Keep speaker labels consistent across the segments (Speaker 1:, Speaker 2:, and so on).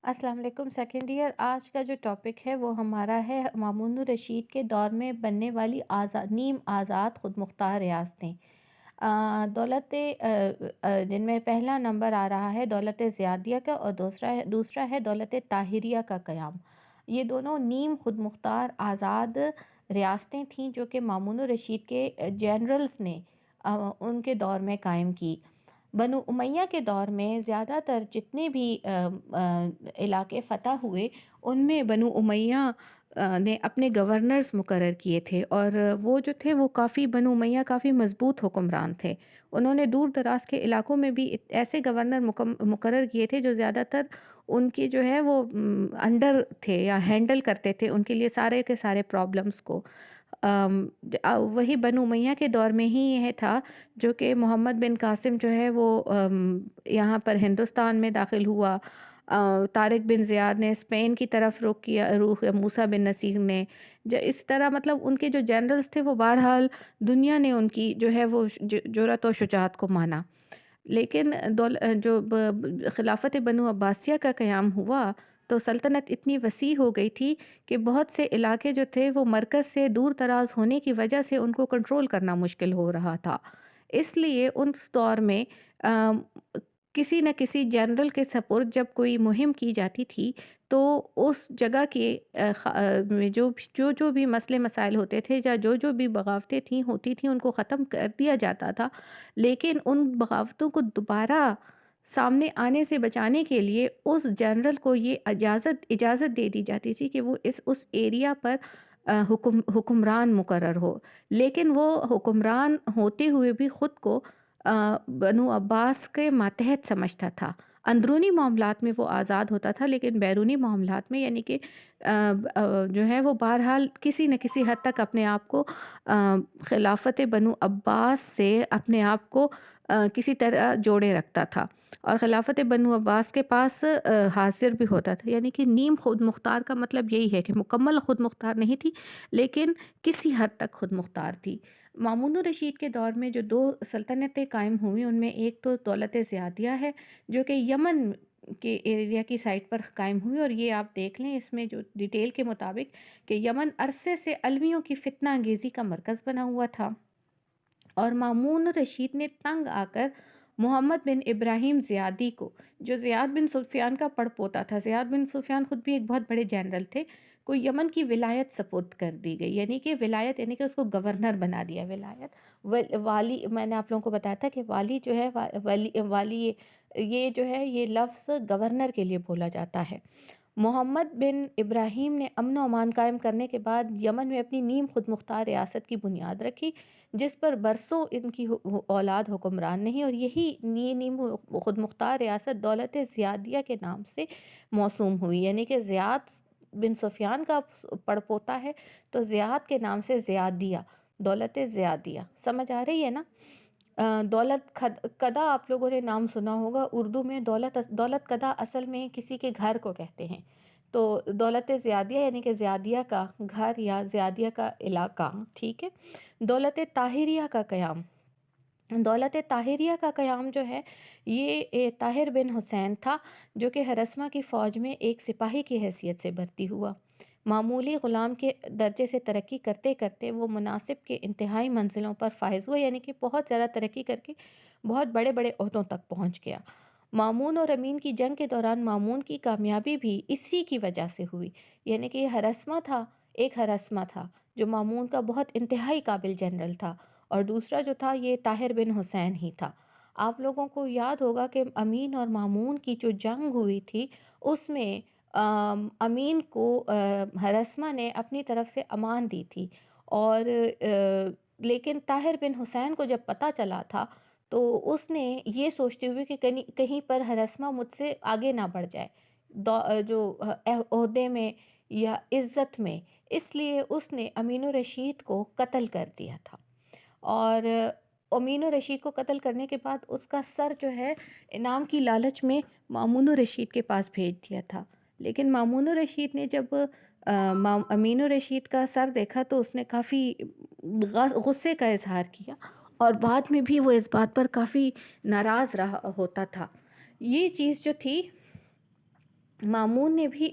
Speaker 1: السلام علیکم second year. آج کا جو ٹاپک ہے وہ ہمارا ہے مامون الرشید کے دور میں بننے والی نیم آزاد خود مختار ریاستیں۔ دولت جن میں پہلا نمبر آ رہا ہے دولت زیادیہ کا، اور دوسرا ہے دولت طاہریہ کا قیام۔ یہ دونوں نیم خود مختار آزاد ریاستیں تھیں جو کہ مامون الرشید کے جنرلز نے ان کے دور میں قائم کی۔ بنو امیہ کے دور میں زیادہ تر جتنے بھی علاقے فتح ہوئے، ان میں بنو امیہ نے اپنے گورنرز مقرر کیے تھے، اور وہ جو تھے وہ بنو امیہ کافی مضبوط حکمران تھے۔ انہوں نے دور دراز کے علاقوں میں بھی ایسے گورنر مقرر کیے تھے جو زیادہ تر ان کی جو ہے وہ انڈر تھے یا ہینڈل کرتے تھے ان کے لیے سارے کے سارے پرابلمس کو۔ وہی بنو امیہ کے دور میں ہی یہ تھا جو کہ محمد بن قاسم جو ہے وہ یہاں پر ہندوستان میں داخل ہوا۔ طارق بن زیاد نے اسپین کی طرف روح موسیٰ بن نصیر نے اس طرح، مطلب ان کے جو جنرلز تھے وہ بہرحال دنیا نے ان کی جو ہے وہ جرأت و شجاعت کو مانا۔ لیکن خلافت بنو عباسیہ کا قیام ہوا تو سلطنت اتنی وسیع ہو گئی تھی کہ بہت سے علاقے جو تھے وہ مرکز سے دور دراز ہونے کی وجہ سے ان کو کنٹرول کرنا مشکل ہو رہا تھا۔ اس لیے اس دور میں کسی نہ کسی جنرل کے سپرد جب کوئی مہم کی جاتی تھی تو اس جگہ کے میں جو بھی مسئلے مسائل ہوتے تھے یا جو بھی بغاوتیں ہوتی تھیں ان کو ختم کر دیا جاتا تھا، لیکن ان بغاوتوں کو دوبارہ سامنے آنے سے بچانے کے لیے اس جنرل کو یہ اجازت دے دی جاتی تھی کہ وہ اس ایریا پر حکمران مقرر ہو، لیکن وہ حکمران ہوتے ہوئے بھی خود کو بنو عباس کے ماتحت سمجھتا تھا۔ اندرونی معاملات میں وہ آزاد ہوتا تھا، لیکن بیرونی معاملات میں یعنی کہ جو ہے وہ بہرحال کسی نہ کسی حد تک اپنے آپ کو خلافت بنو عباس سے اپنے آپ کو کسی طرح جوڑے رکھتا تھا، اور خلافت بنو عباس کے پاس حاضر بھی ہوتا تھا۔ یعنی کہ نیم خود مختار کا مطلب یہی ہے کہ مکمل خود مختار نہیں تھی، لیکن کسی حد تک خود مختار تھی۔ مامون الرشید کے دور میں جو دو سلطنتیں قائم ہوئیں ان میں ایک تو دولت زیادیہ ہے جو کہ یمن کے ایریا کی سائٹ پر قائم ہوئی، اور یہ آپ دیکھ لیں اس میں جو ڈیٹیل کے مطابق کہ یمن عرصے سے علویوں کی فتنہ انگیزی کا مرکز بنا ہوا تھا، اور مامون الرشید نے تنگ آ کر محمد بن ابراہیم زیادی کو، جو زیاد بن سفیان کا پڑپوتا تھا، زیاد بن سفیان خود بھی ایک بہت بڑے جنرل تھے، کو یمن کی ولایت سپرد کر دی گئی۔ یعنی کہ ولایت یعنی کہ اس کو گورنر بنا دیا۔ ولایت والی، میں نے آپ لوگوں کو بتایا تھا کہ والی جو ہے والی یہ جو ہے یہ لفظ گورنر کے لیے بولا جاتا ہے۔ محمد بن ابراہیم نے امن و امان قائم کرنے کے بعد یمن میں اپنی نیم خود مختار ریاست کی بنیاد رکھی، جس پر برسوں ان کی اولاد حکمران نہیں، اور یہی نیم خود مختار ریاست دولت زیادیہ کے نام سے موسوم ہوئی۔ یعنی کہ زیاد بن سفیان کا پڑپوتا ہے تو زیاد کے نام سے زیادیہ، دولت زیادیہ، سمجھ آ رہی ہے نا؟ دولت قدا آپ لوگوں نے نام سنا ہوگا اردو میں۔ دولت قدا اصل میں کسی کے گھر کو کہتے ہیں، تو دولت زیادیہ یعنی کہ زیادیہ کا گھر یا زیادیہ کا علاقہ، ٹھیک ہے۔ دولت طاہریہ کا قیام، دولت طاہریہ کا قیام جو ہے یہ طاہر بن حسین تھا جو کہ ہرسمہ کی فوج میں ایک سپاہی کی حیثیت سے بھرتی ہوا۔ معمولی غلام کے درجے سے ترقی کرتے کرتے وہ مناصب کے انتہائی منزلوں پر فائز ہوا، یعنی کہ بہت زیادہ ترقی کر کے بہت بڑے بڑے عہدوں تک پہنچ گیا۔ مامون اور امین کی جنگ کے دوران مامون کی کامیابی بھی اسی کی وجہ سے ہوئی، یعنی کہ یہ ہرسمہ تھا جو مامون کا بہت انتہائی قابل جنرل تھا، اور دوسرا جو تھا یہ طاہر بن حسین ہی تھا۔ آپ لوگوں کو یاد ہوگا کہ امین اور مامون کی جو جنگ ہوئی تھی اس میں امین کو ہرسمہ نے اپنی طرف سے امان دی تھی، اور لیکن طاہر بن حسین کو جب پتہ چلا تھا تو اس نے یہ سوچتے ہوئے کہ کہیں پر ہرسمہ مجھ سے آگے نہ بڑھ جائے جو عہدے میں یا عزت میں، اس لیے اس نے امین الرشید کو قتل کر دیا تھا، اور امین الرشید کو قتل کرنے کے بعد اس کا سر جو ہے انعام کی لالچ میں مامون الرشید کے پاس بھیج دیا تھا۔ لیکن مامون الرشید نے جب امین الرشید کا سر دیکھا تو اس نے کافی غصے کا اظہار کیا، اور بعد میں بھی وہ اس بات پر کافی ناراض رہا ہوتا تھا۔ یہ چیز جو تھی مامون نے بھی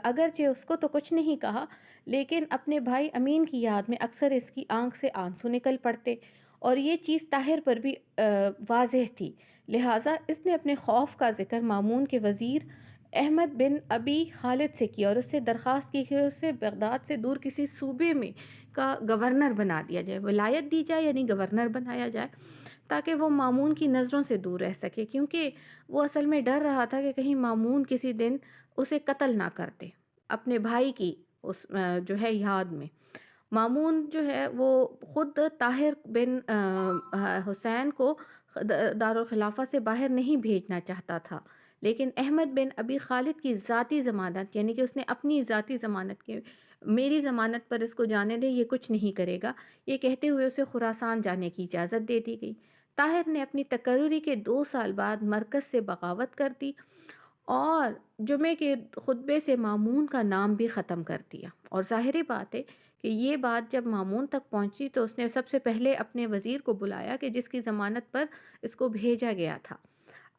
Speaker 1: اگرچہ اس کو تو کچھ نہیں کہا، لیکن اپنے بھائی امین کی یاد میں اکثر اس کی آنکھ سے آنسو نکل پڑتے، اور یہ چیز طاہر پر بھی واضح تھی۔ لہٰذا اس نے اپنے خوف کا ذکر مامون کے وزیر احمد بن ابی خالد سے کیا اور اس سے درخواست کی کہ اسے بغداد سے دور کسی صوبے میں کا گورنر بنا دیا جائے، ولایت دی جائے، یعنی گورنر بنایا جائے، تاکہ وہ مامون کی نظروں سے دور رہ سکے، کیونکہ وہ اصل میں ڈر رہا تھا کہ کہیں مامون کسی دن اسے قتل نہ کرتے اپنے بھائی کی اس جو ہے یاد میں۔ مامون جو ہے وہ خود طاہر بن حسین کو دارالخلافہ سے باہر نہیں بھیجنا چاہتا تھا، لیکن احمد بن ابی خالد کی ذاتی ضمانت، یعنی کہ اس نے اپنی ذاتی ضمانت کے میری ضمانت پر اس کو جانے دے، یہ کچھ نہیں کرے گا، یہ کہتے ہوئے اسے خراسان جانے کی اجازت دے دی گئی۔ طاہر نے اپنی تقرری کے 2 سال بعد مرکز سے بغاوت کر دی اور جمعے کے خطبے سے مامون کا نام بھی ختم کر دیا، اور ظاہری بات ہے کہ یہ بات جب مامون تک پہنچی تو اس نے سب سے پہلے اپنے وزیر کو بلایا کہ جس کی ضمانت پر اس کو بھیجا گیا تھا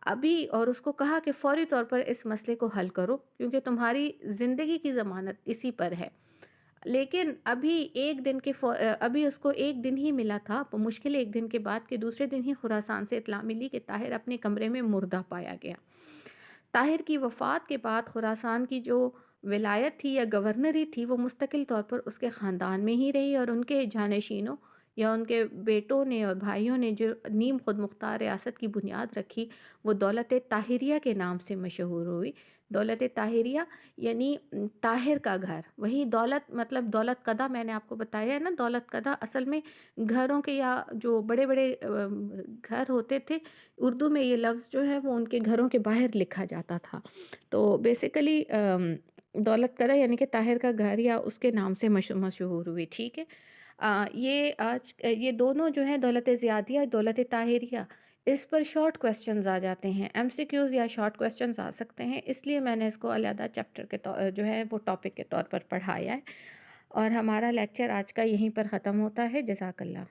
Speaker 1: ابھی، اور اس کو کہا کہ فوری طور پر اس مسئلے کو حل کرو کیونکہ تمہاری زندگی کی ضمانت اسی پر ہے۔ لیکن ابھی اس کو ایک دن ہی ملا تھا، مشکل ایک دن کے بعد کہ دوسرے دن ہی خراسان سے اطلاع ملی کہ طاہر اپنے کمرے میں مردہ پایا گیا۔ طاہر کی وفات کے بعد خراسان کی جو ولایت تھی یا گورنری تھی وہ مستقل طور پر اس کے خاندان میں ہی رہی، اور ان کے جانشینوں یا ان کے بیٹوں نے اور بھائیوں نے جو نیم خود مختار ریاست کی بنیاد رکھی وہ دولت طاہریہ کے نام سے مشہور ہوئی۔ دولت طاہریہ یعنی طاہر کا گھر، وہی دولت مطلب دولت قدہ میں نے آپ کو بتایا ہے نا، دولت قدہ اصل میں گھروں کے یا جو بڑے بڑے گھر ہوتے تھے، اردو میں یہ لفظ جو ہے وہ ان کے گھروں کے باہر لکھا جاتا تھا۔ تو بیسیکلی دولت قدہ یعنی کہ طاہر کا گھر یا اس کے نام سے مشہور ہوئی، ٹھیک ہے۔ یہ دونوں جو ہیں دولت زیادیہ دولت طاہریہ، اس پر شارٹ کویسچنز آ جاتے ہیں، ایم سی کیوز یا شارٹ کویسچنز آ سکتے ہیں، اس لیے میں نے اس کو علیحدہ چیپٹر کے جو ہے وہ ٹاپک کے طور پر پڑھایا ہے، اور ہمارا لیکچر آج کا یہیں پر ختم ہوتا ہے۔ جزاک اللہ۔